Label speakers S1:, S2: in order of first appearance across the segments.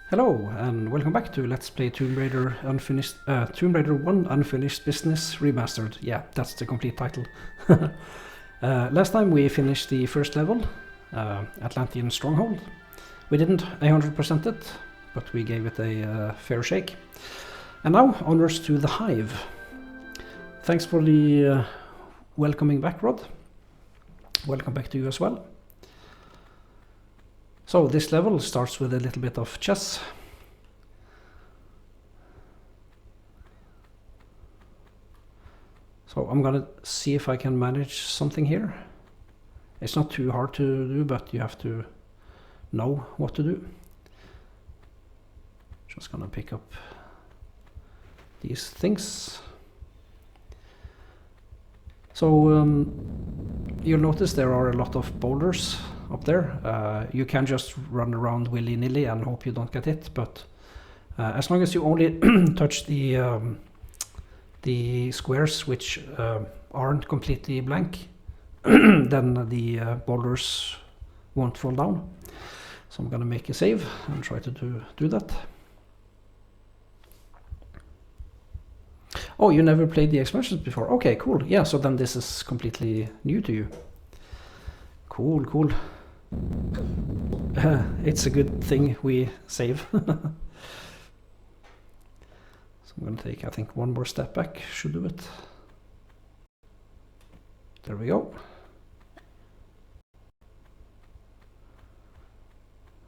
S1: Hello and welcome back to Let's Play Tomb Raider Tomb Raider 1 Unfinished Business Remastered. Yeah, that's the complete title. Last time we finished the first level, Atlantean Stronghold. We didn't 100% it, but we gave it a fair shake. And now onwards to the Hive. Thanks for the welcoming back, Rod. Welcome back to you as well. So this level starts with a little bit of chess. So I'm gonna see if I can manage something here. It's not too hard to do, but you have to know what to do. Just gonna pick up these things. So you'll notice there are a lot of boulders up there. You can just run around willy-nilly and hope you don't get hit, but as long as you only touch the squares which aren't completely blank, then the boulders won't fall down. So I'm gonna make a save and try to do that. Oh, you never played the expansions before? Okay, cool. Yeah, so then this is completely new to you. Cool, cool. It's a good thing we save. So I'm going to take, I think, one more step back. Should do it. There we go.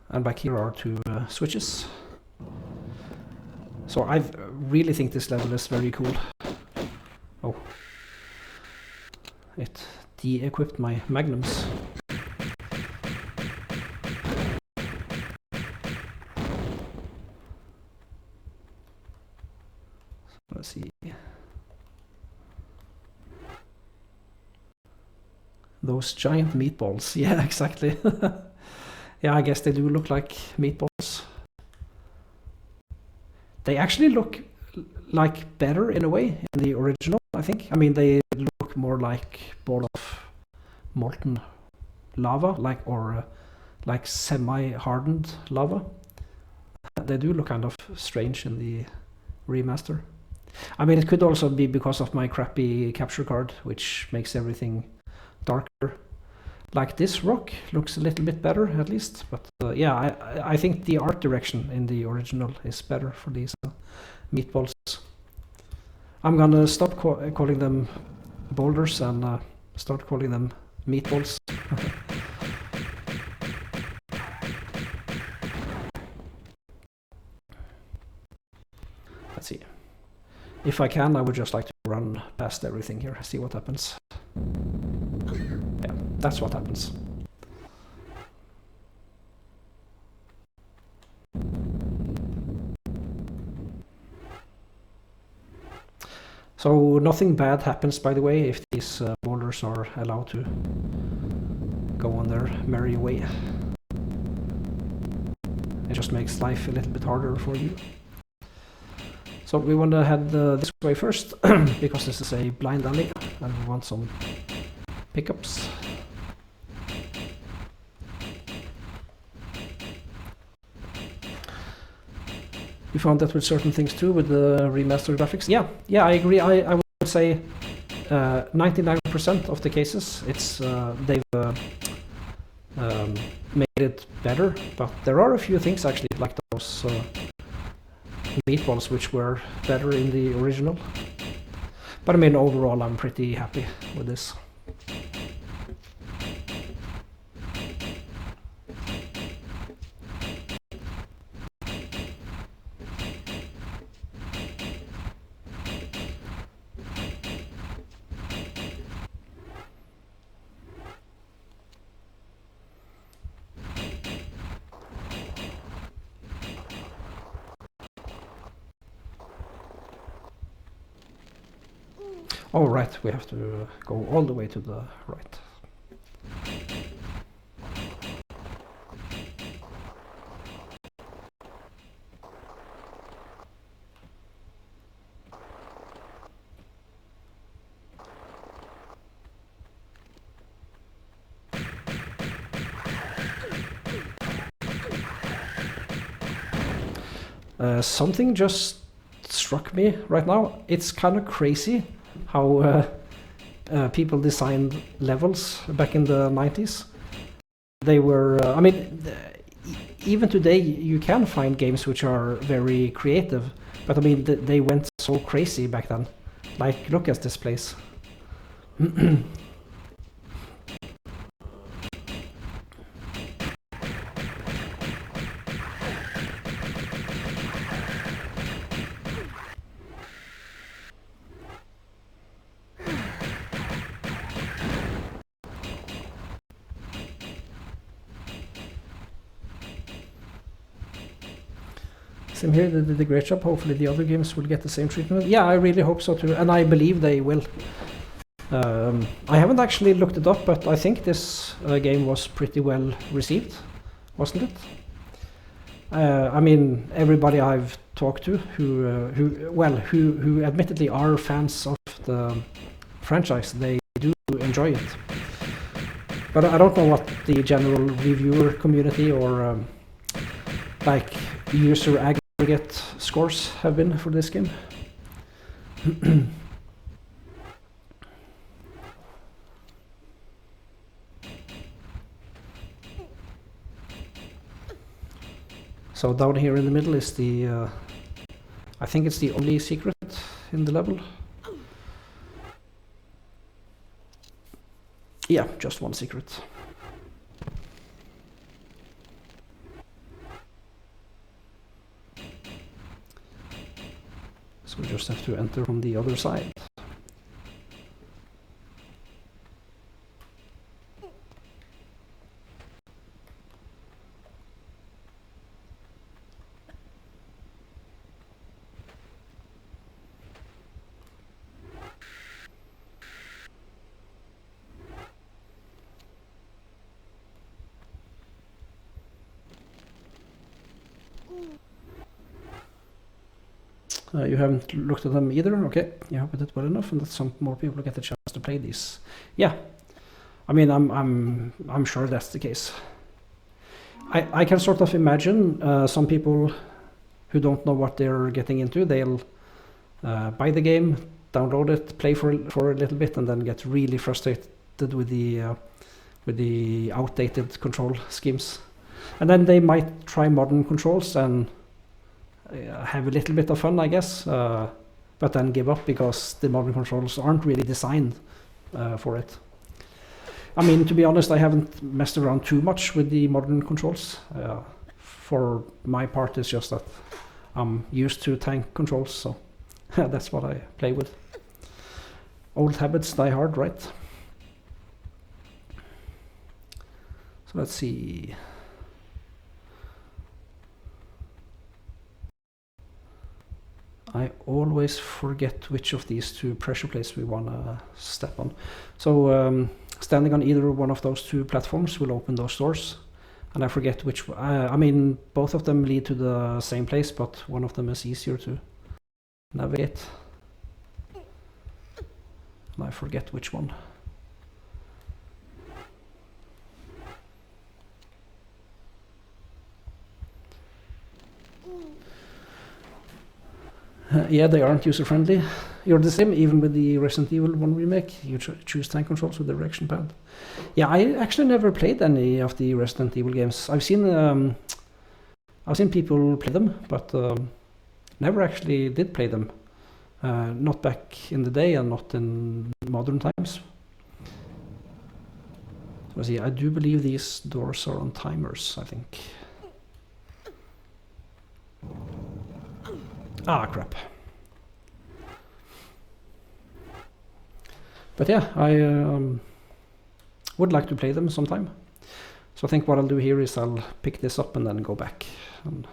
S1: And back here are two switches. So I really think this level is very cool. Oh. It de-equipped my magnums. Let's see. Those giant meatballs. Yeah, exactly. Yeah, I guess they do look like meatballs. They actually look like better in a way in the original, I think. I mean, they look more like ball of molten lava, like semi-hardened lava. They do look kind of strange in the remaster. I mean, it could also be because of my crappy capture card, which makes everything darker. Like this rock looks a little bit better, at least. But yeah, I think the art direction in the original is better for these meatballs. I'm gonna stop calling them boulders and start calling them meatballs. Let's see. If I can, I would just like to run past everything here, see what happens. Yeah, that's what happens. So nothing bad happens, by the way, if these boulders are allowed to go on their merry way. It just makes life a little bit harder for you. So we want to head this way first, because this is a blind alley, and we want some pickups. You found that with certain things too, with the remastered graphics? Yeah, I agree. I would say 99% of the cases, it's they've made it better, but there are a few things actually, like those meatballs, which were better in the original. But I mean, overall, I'm pretty happy with this. Oh, right, we have to go all the way to the right. Something just struck me right now. It's kind of crazy how people designed levels back in the 90s. They were, even today you can find games which are very creative, but I mean they went so crazy back then. Like, look at this place. Same here, they did a great job. Hopefully the other games will get the same treatment. Yeah, I really hope so too, and I believe they will. I haven't actually looked it up, but I think this game was pretty well received, wasn't it? I mean, everybody I've talked to who admittedly are fans of the franchise, they do enjoy it. But I don't know what the general reviewer community or like user aggregate scores have been for this game. So down here in the middle is the, I think it's the only secret in the level. Yeah, just one secret. So we just have to enter from the other side. You haven't looked at them either? Okay, you hope it well enough, and that some more people get the chance to play these. Yeah, I mean, I'm sure that's the case. I can sort of imagine some people who don't know what they're getting into. They'll buy the game, download it, play for a little bit, and then get really frustrated with the outdated control schemes. And then they might try modern controls and have a little bit of fun, I guess, but then give up because the modern controls aren't really designed for it. I mean, to be honest, I haven't messed around too much with the modern controls. For my part, it's just that I'm used to tank controls, so that's what I play with. Old habits die hard, right? So let's see. I always forget which of these two pressure plates we want to step on. So standing on either one of those two platforms will open those doors. And I forget which, I mean, both of them lead to the same place, but one of them is easier to navigate. And I forget which one. Yeah, they aren't user-friendly. You're the same even with the Resident Evil 1 remake. You choose tank controls with the direction pad. Yeah, I actually never played any of the Resident Evil games. I've seen people play them, but never actually did play them. Not back in the day and not in modern times. So let's see, I do believe these doors are on timers, I think. Ah, crap. But yeah, I would like to play them sometime. So I think what I'll do here is I'll pick this up and then go back and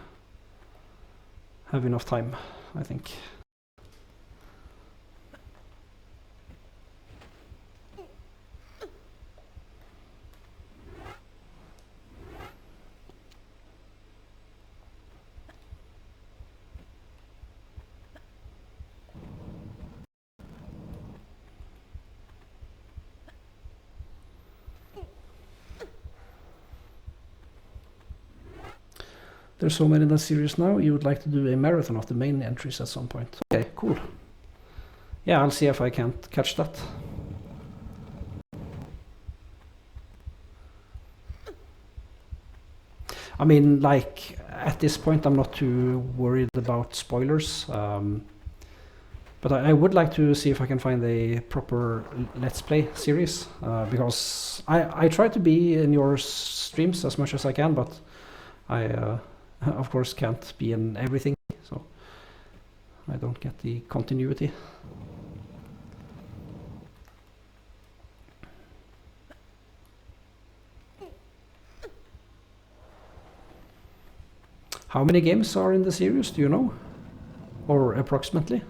S1: have enough time, I think. There's so many in the series now. You would like to do a marathon of the main entries at some point. Okay, cool. Yeah, I'll see if I can't catch that. I mean, like, at this point I'm not too worried about spoilers. But I would like to see if I can find a proper Let's Play series, because I try to be in your streams as much as I can, but I of course can't be in everything, so I don't get the continuity. How many games are in the series, do you know? Or approximately?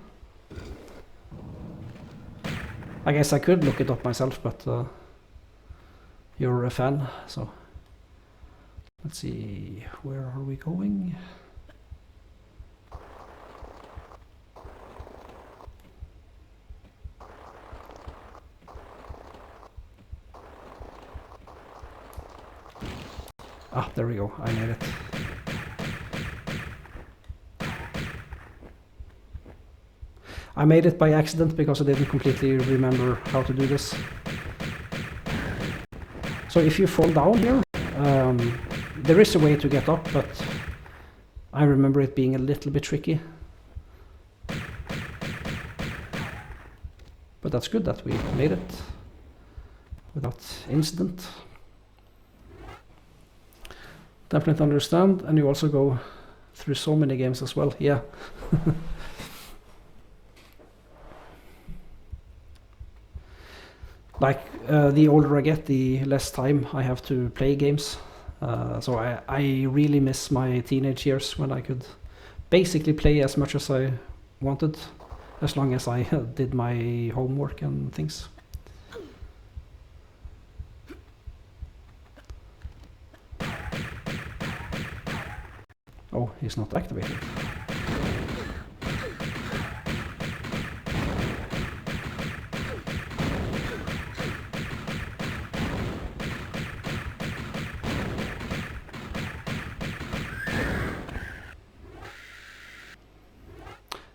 S1: I guess I could look it up myself, but you're a fan, so let's see, where are we going? Ah, there we go, I made it. I made it by accident because I didn't completely remember how to do this. So if you fall down here, there is a way to get up, but I remember it being a little bit tricky. But that's good that we made it without incident. Definitely understand, and you also go through so many games as well, yeah. Like, the older I get, the less time I have to play games. So I really miss my teenage years when I could basically play as much as I wanted, as long as I did my homework and things. Oh, he's not activated.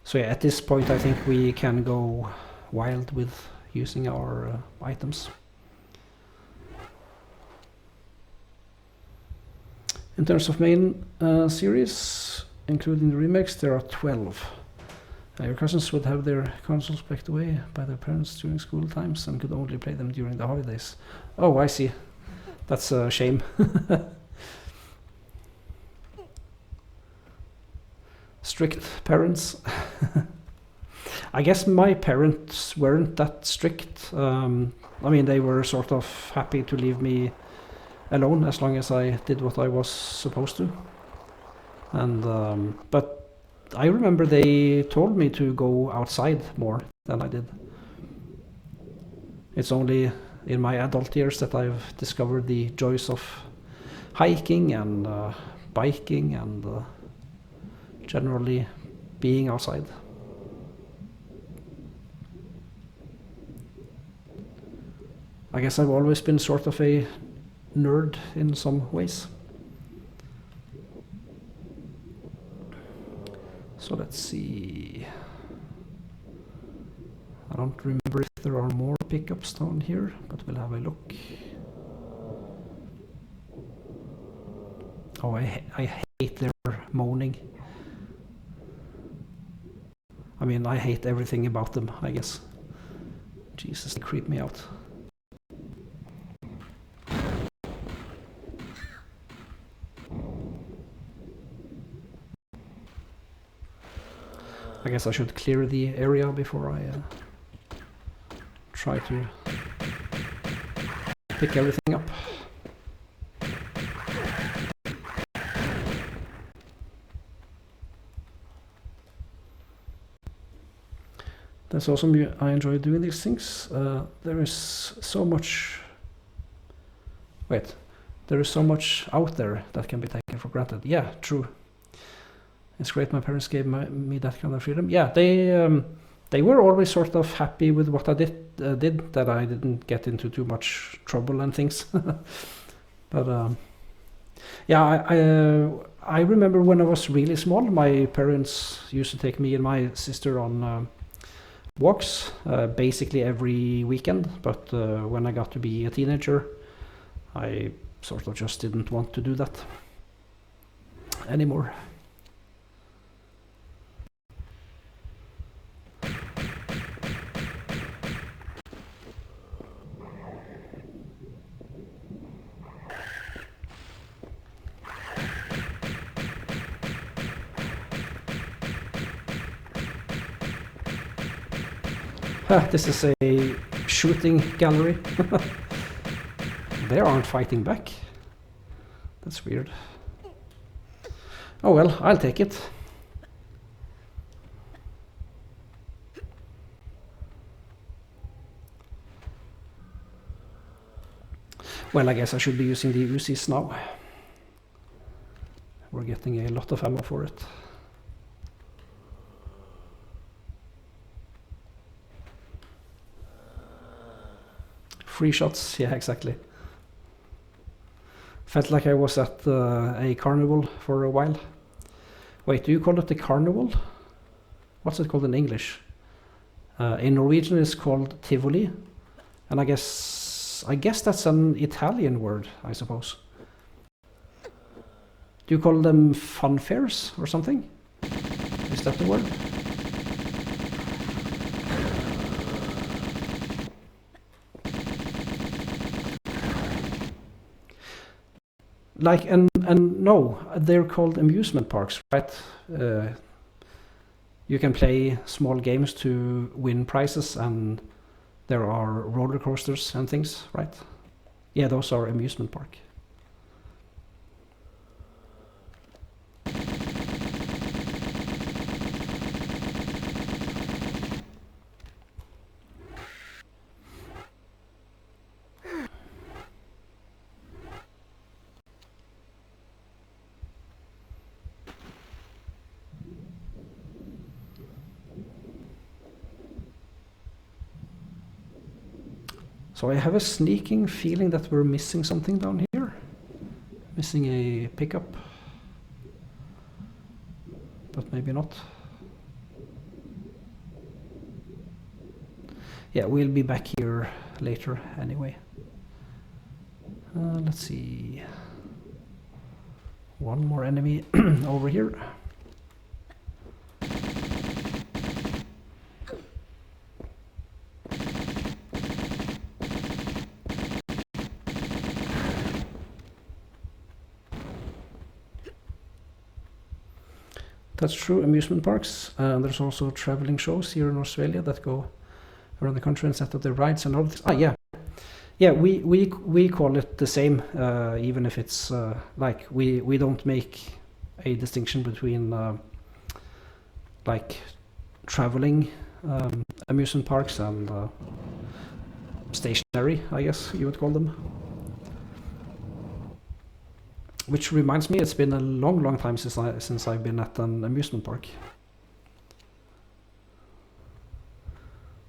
S1: So yeah, at this point I think we can go wild with using our items. In terms of main series, including the remakes, there are 12. Your cousins would have their consoles packed away by their parents during school times and could only play them during the holidays. Oh, I see. That's a shame. Strict parents. I guess my parents weren't that strict. I mean, they were sort of happy to leave me alone as long as I did what I was supposed to. And but I remember they told me to go outside more than I did. It's only in my adult years that I've discovered the joys of hiking and biking and generally being outside. I guess I've always been sort of a nerd in some ways. So let's see. I don't remember if there are more pickups down here, but we'll have a look. Oh, I hate their moaning. I mean, I hate everything about them, I guess. Jesus, they creep me out. I guess I should clear the area before I try to pick everything up. That's awesome. I enjoy doing these things. There is so much... Wait. There is so much out there that can be taken for granted. Yeah, true. It's great my parents gave me that kind of freedom. Yeah, they were always sort of happy with what I did, that I didn't get into too much trouble and things. But yeah, I remember when I was really small, my parents used to take me and my sister on walks basically every weekend, but when I got to be a teenager, I sort of just didn't want to do that anymore. This is a shooting gallery. They aren't fighting back. That's weird. Oh well, I'll take it. Well, I guess I should be using the Uzis now. We're getting a lot of ammo for it. Free shots, yeah, exactly. Felt like I was at a carnival for a while. Wait, do you call it the carnival? What's it called in English? In Norwegian it's called Tivoli, and I guess that's an Italian word, I suppose. Do you call them fun fairs or something? Is that the word? Like, and no, they're called amusement parks, right? You can play small games to win prizes, and there are roller coasters and things, right? Yeah, those are amusement park. So I have a sneaking feeling that we're missing something down here. Missing a pickup. But maybe not. Yeah, we'll be back here later anyway. Let's see. One more enemy over here. That's true, amusement parks. There's also traveling shows here in Australia that go around the country and set up their rides and all this. Yeah, we call it the same, even if it's like we don't make a distinction between like traveling amusement parks and stationary, I guess you would call them. Which reminds me, it's been a long time since I've been at an amusement park.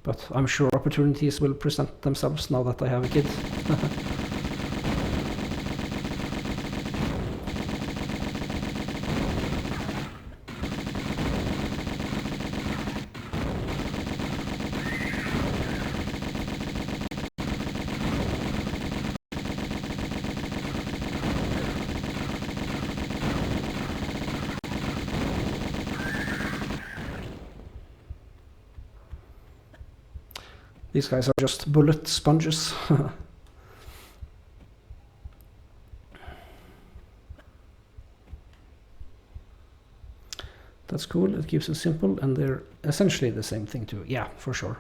S1: But I'm sure opportunities will present themselves now that I have a kid. These guys are just bullet sponges. That's cool, it keeps it simple, and they're essentially the same thing too. Yeah, for sure.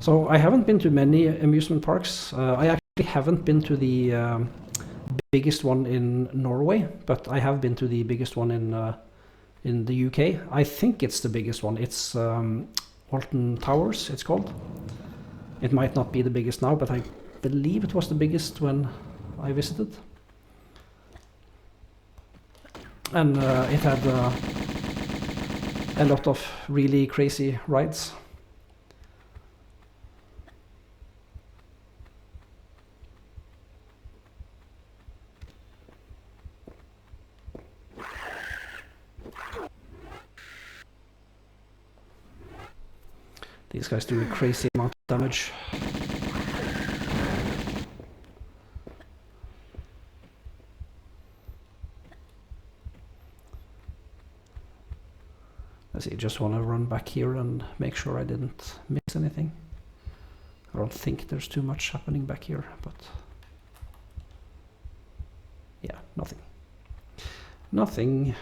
S1: So I haven't been to many amusement parks. I actually haven't been to the biggest one in Norway, but I have been to the biggest one in the UK. I think it's the biggest one. It's Alton Towers, it's called. It might not be the biggest now, but I believe it was the biggest when I visited. And it had a lot of really crazy rides. These guys do a crazy amount of damage. Let's see, just want to run back here and make sure I didn't miss anything. I don't think there's too much happening back here, but yeah, nothing. Nothing.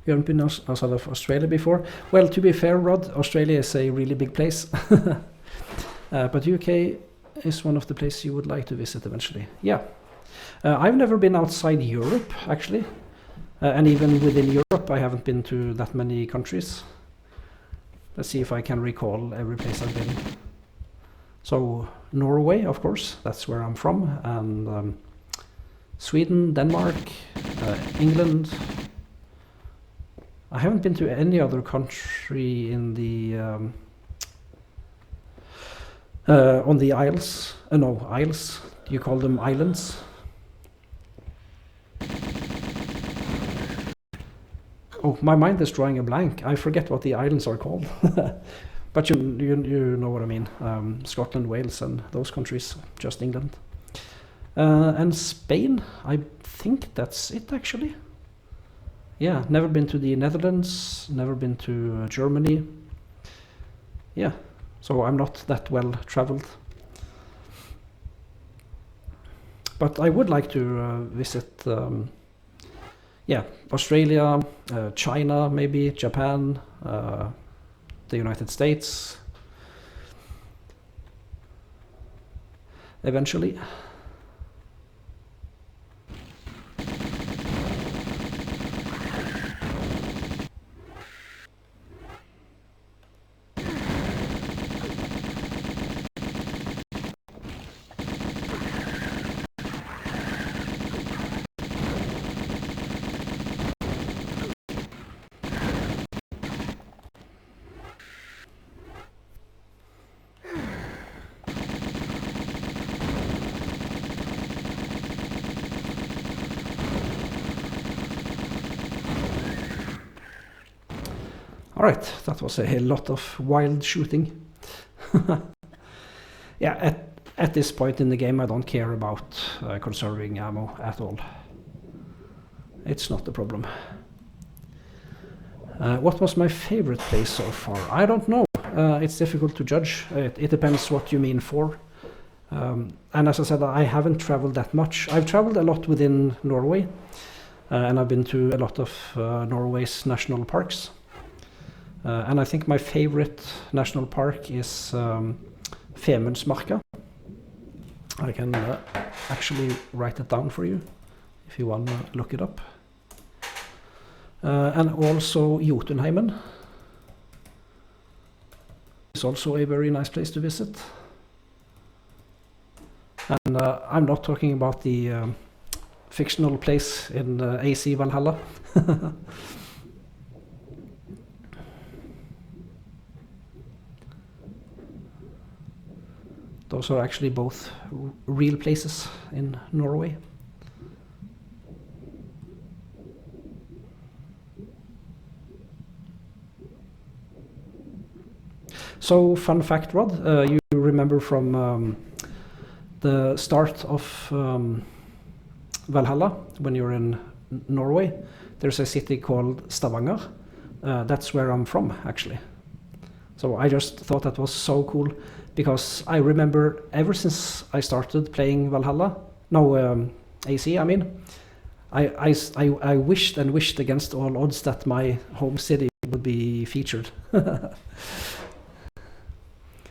S1: You haven't been outside of Australia before? Well, to be fair, Rod, Australia is a really big place. But UK is one of the places you would like to visit eventually. Yeah. I've never been outside Europe, actually. And even within Europe, I haven't been to that many countries. Let's see if I can recall every place I've been. So, Norway, of course, that's where I'm from. And Sweden, Denmark, England. I haven't been to any other country in the on the Isles. No, Isles. You call them islands. Oh, my mind is drawing a blank. I forget what the islands are called. But you know what I mean. Scotland, Wales, and those countries. Just England. And Spain. I think that's it, actually. Yeah, never been to the Netherlands, never been to Germany. Yeah, so I'm not that well traveled. But I would like to visit, yeah, Australia, China, maybe Japan, the United States, eventually. Alright, that was a lot of wild shooting. Yeah, at this point in the game I don't care about conserving ammo at all. It's not a problem. What was my favorite place so far? I don't know. It's difficult to judge. It depends what you mean for. And as I said, I haven't traveled that much. I've traveled a lot within Norway. And I've been to a lot of Norway's national parks. And I think my favorite national park is Femundsmarka. I can actually write it down for you if you want to look it up. And also Jotunheimen is also a very nice place to visit. And I'm not talking about the fictional place in AC Valhalla. Those are actually both real places in Norway. So, fun fact, Rod, you remember from the start of Valhalla, when you're in Norway, there's a city called Stavanger. That's where I'm from, actually. So I just thought that was so cool, because I remember ever since I started playing Valhalla, no, AC, I mean, I wished and wished against all odds that my home city would be featured.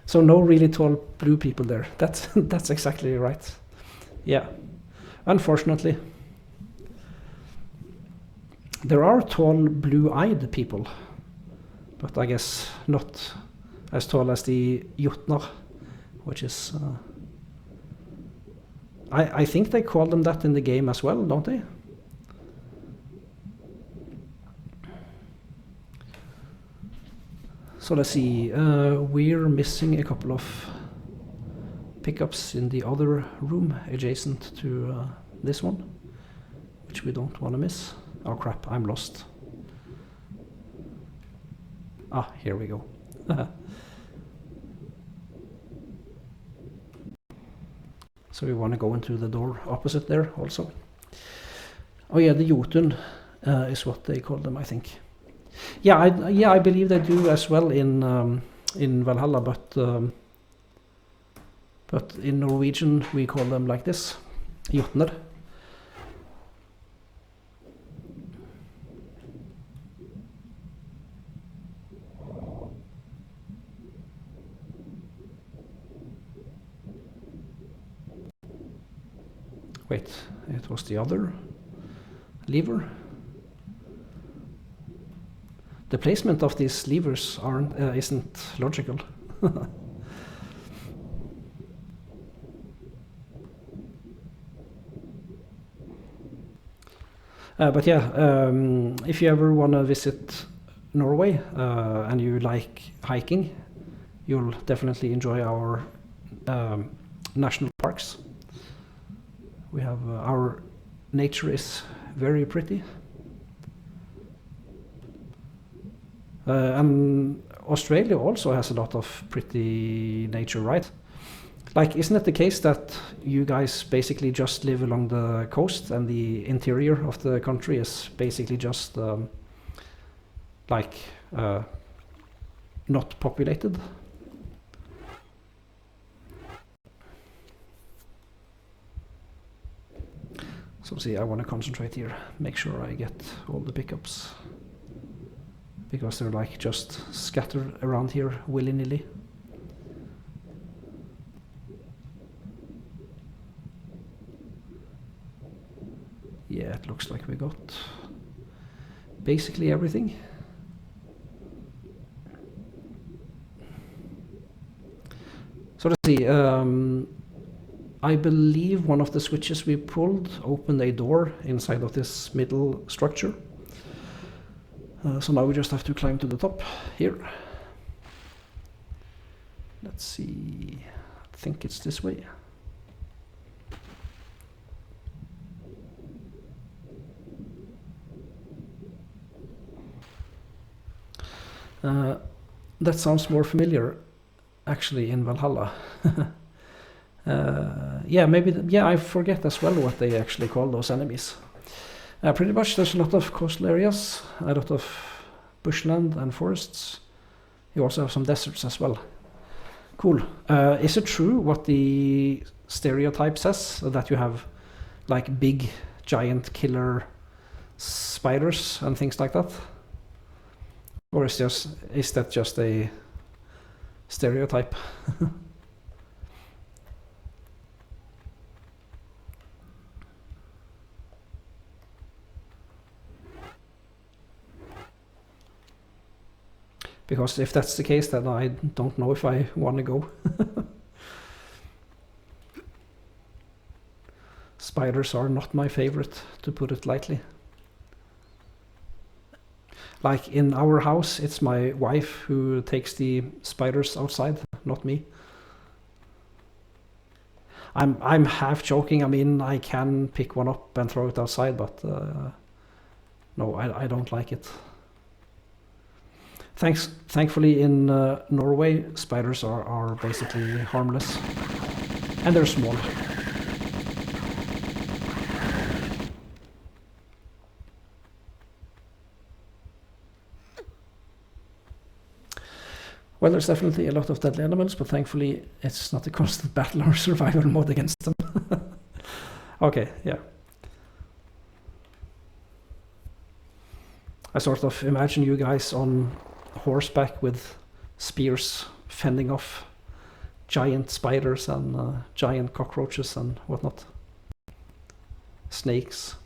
S1: So no really tall blue people there. That's exactly right. Yeah, unfortunately. There are tall blue-eyed people, but I guess not as tall as the Jotnar, which is... I think they call them that in the game as well, don't they? So let's see, we're missing a couple of pickups in the other room adjacent to this one, which we don't want to miss. Oh crap, I'm lost. Ah, here we go. So we want to go into the door opposite there also. Oh yeah, the Jotun is what they call them, I think. Yeah, I believe they do as well in Valhalla, but in Norwegian we call them like this, Jotner. Wait, it was the other lever. The placement of these levers isn't logical. But yeah, if you ever want to visit Norway and you like hiking, you'll definitely enjoy our national parks. We have our nature is very pretty. And Australia also has a lot of pretty nature, right? Like, isn't it the case that you guys basically just live along the coast and the interior of the country is basically just not populated? So see, I want to concentrate here, make sure I get all the pickups, because they're like just scattered around here willy-nilly. Yeah, it looks like we got basically everything. So let's see, I believe one of the switches we pulled opened a door inside of this middle structure. So now we just have to climb to the top here. Let's see, I think it's this way. That sounds more familiar, actually, in Valhalla. Yeah, maybe, yeah, I forget as well what they actually call those enemies. Pretty much there's a lot of coastal areas, a lot of bushland and forests. You also have some deserts as well. Cool. Is it true what the stereotype says, that you have like big, giant killer spiders and things like that? Or is that just a stereotype? Because if that's the case, then I don't know if I want to go. Spiders are not my favorite, to put it lightly. Like in our house, it's my wife who takes the spiders outside, not me. I'm half joking. I mean, I can pick one up and throw it outside, but no, I don't like it. Thankfully, in Norway, spiders are basically harmless, and they're small. Well, there's definitely a lot of deadly animals, but thankfully it's not a constant battle or survival mode against them. Okay, yeah. I sort of imagine you guys on horseback with spears fending off giant spiders and giant cockroaches and whatnot. Snakes.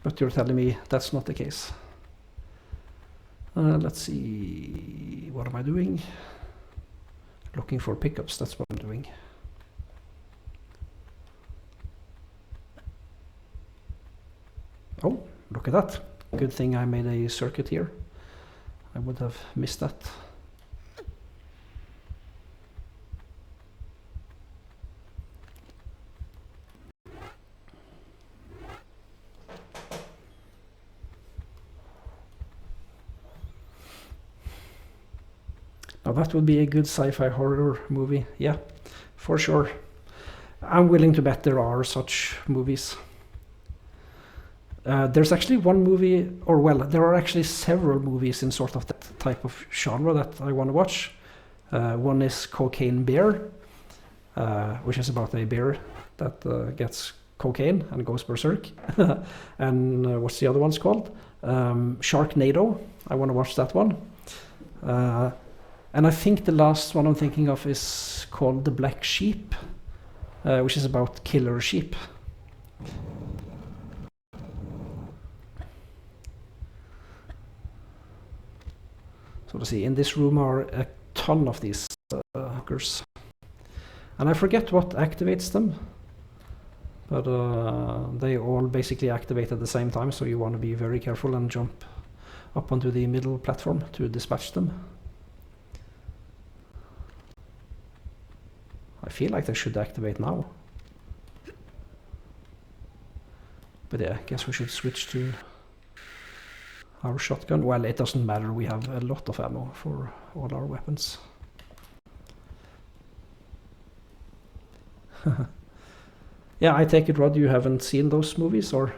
S1: But you're telling me that's not the case. Let's see, what am I doing? Looking for pickups, that's what I'm doing. Oh, look at that. Good thing I made a circuit here. I would have missed that. Now that would be a good sci-fi horror movie, yeah, for sure. I'm willing to bet there are such movies. There's actually one movie, or well, there are actually several movies in sort of that type of genre that I want to watch. One is Cocaine Bear, which is about a bear that gets cocaine and goes berserk. And what's the other one's called? Sharknado. I want to watch that one. And I think the last one I'm thinking of is called The Black Sheep, which is about killer sheep. So let's see, in this room are a ton of these hookers. And I forget what activates them, but they all basically activate at the same time, so you want to be very careful and jump up onto the middle platform to dispatch them. I feel like they should activate now. But yeah, I guess we should switch to our shotgun. Well, it doesn't matter, we have a lot of ammo for all our weapons. Yeah, I take it, Rod, you haven't seen those movies, or?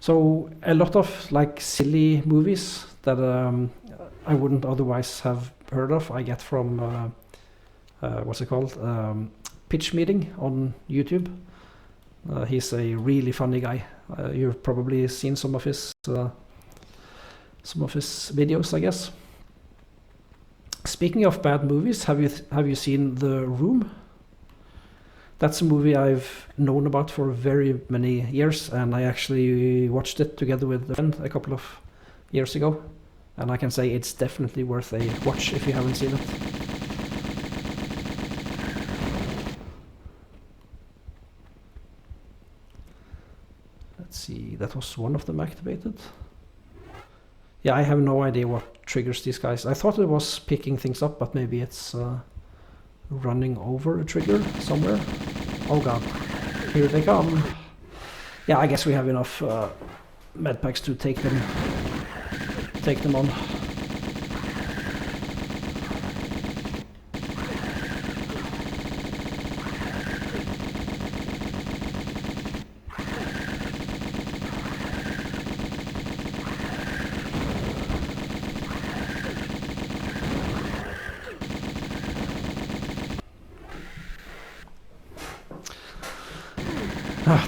S1: So, a lot of like silly movies that I wouldn't otherwise have heard of, I get from, what's it called? Pitch Meeting on YouTube. He's a really funny guy. You've probably seen some of his videos, I guess. Speaking of bad movies, have you seen The Room? That's a movie I've known about for very many years, and I actually watched it together with a friend a couple of years ago. And I can say it's definitely worth a watch if you haven't seen it. Let's see, that was one of them activated. Yeah, I have no idea what triggers these guys. I thought it was picking things up, but maybe it's running over a trigger somewhere. Oh god, here they come. Yeah, I guess we have enough medpacks to take them on.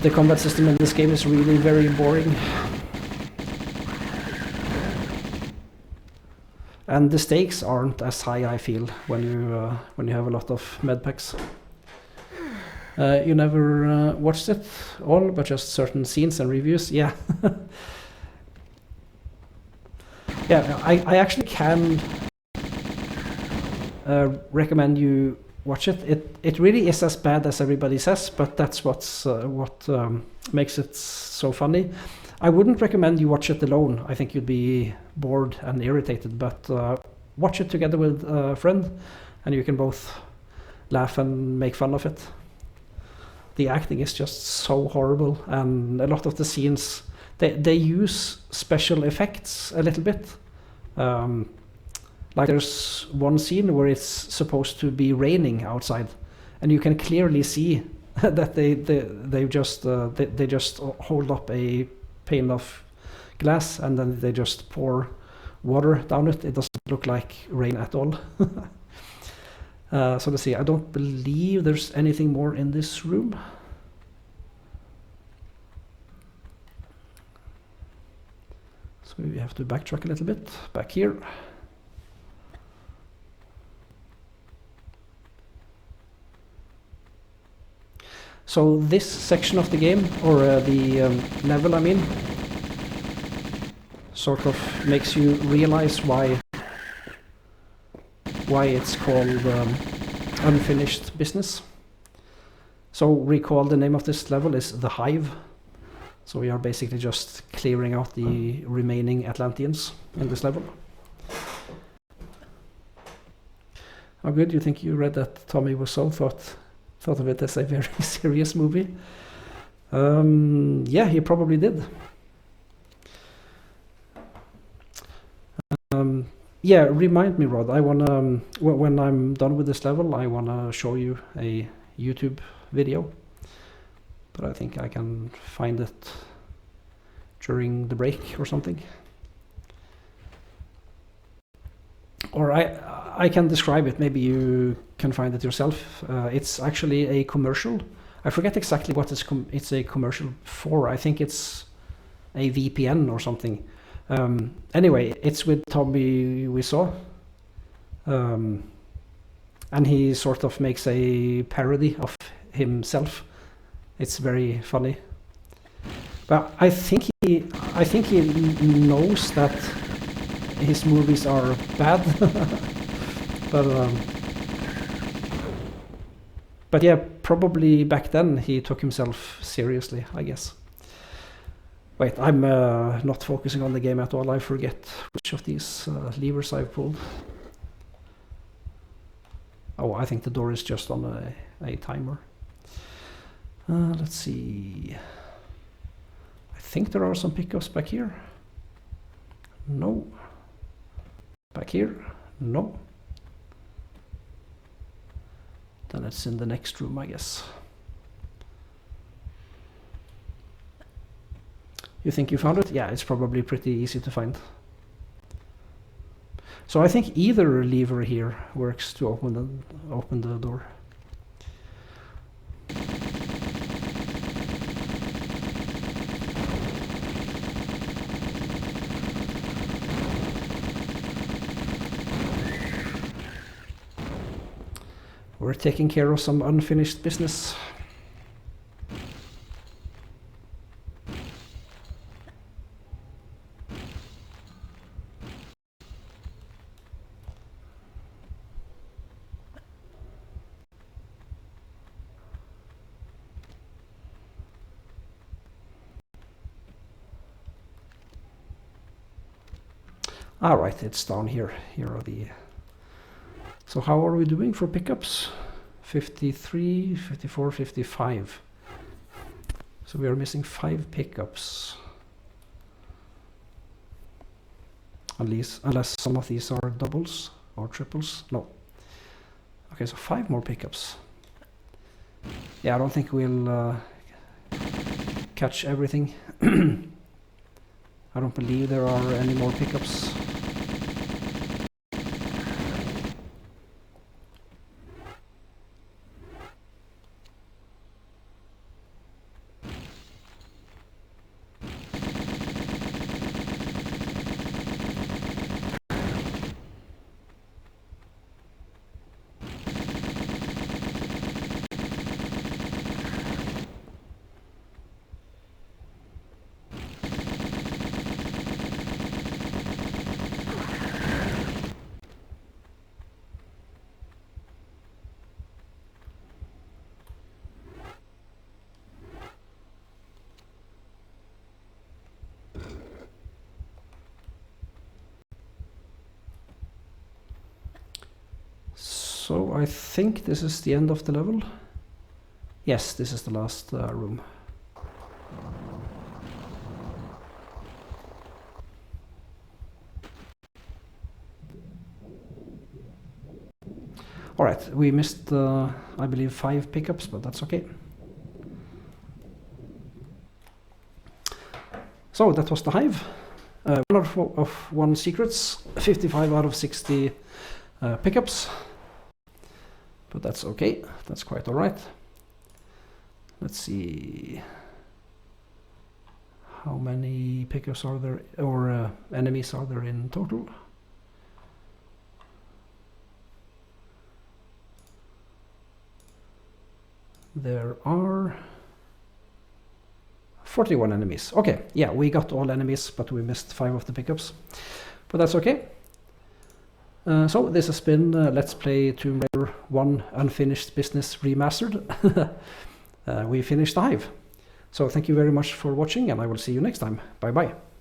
S1: The combat system in this game is really very boring. And the stakes aren't as high, I feel, when you have a lot of medpacks. You never watched it all, but just certain scenes and reviews? Yeah. Yeah, I actually can recommend you watch it. It really is as bad as everybody says, but that's what makes it so funny. I wouldn't recommend you watch it alone. I think you'd be bored and irritated, but watch it together with a friend, and you can both laugh and make fun of it. The acting is just so horrible, and a lot of the scenes, they use special effects a little bit. Like there's one scene where it's supposed to be raining outside, and you can clearly see that they just hold up a pane of glass and then they just pour water down it. It doesn't look like rain at all. So let's see, I don't believe there's anything more in this room. So we have to backtrack a little bit, back here. So this section of the game, or the level I mean, sort of makes you realize why it's called unfinished business. So recall, the name of this level is the Hive, So we are basically just clearing out the remaining Atlanteans in this level. How good? You think you read that Tommy Wiseau thought of it as a very serious movie? Yeah, he probably did. Yeah, remind me, Rod. I wanna when I'm done with this level, I wanna show you a YouTube video, but I think I can find it during the break or something. Or I can describe it. Maybe you can find it yourself. It's actually a commercial. I forget exactly what it's a commercial for. I think it's a VPN or something. Anyway, it's with Tommy Wiseau. And he sort of makes a parody of himself. It's very funny. But I think he knows that his movies are bad. But yeah, probably back then he took himself seriously, I guess. Wait, I'm not focusing on the game at all. I forget which of these levers I've pulled. Oh, I think the door is just on a timer. Let's see. I think there are some pickups back here. No. Back here? No. Then it's in the next room, I guess. You think you found it? Yeah, it's probably pretty easy to find. So I think either lever here works to open the door. We're taking care of some unfinished business. All right, it's down here. Here are the... So how are we doing for pickups? 53, 54, 55. So we are missing 5 pickups. Unless some of these are doubles or triples. No. Okay, so 5 more pickups. Yeah, I don't think we'll catch everything. I don't believe there are any more pickups. So I think this is the end of the level. Yes, this is the last room. All right, we missed, I believe, 5 pickups, but that's okay. So that was the Hive. 1 of 1 secrets, 55 out of 60 pickups. But that's okay, that's quite all right. Let's see. How many pickups are there, or enemies are there in total? There are 41 enemies. Okay, yeah, we got all enemies, but we missed 5 of the pickups. But that's okay. So this has been Let's Play Tomb Raider 1 Unfinished Business Remastered. We finished the Hive. So thank you very much for watching, and I will see you next time. Bye bye.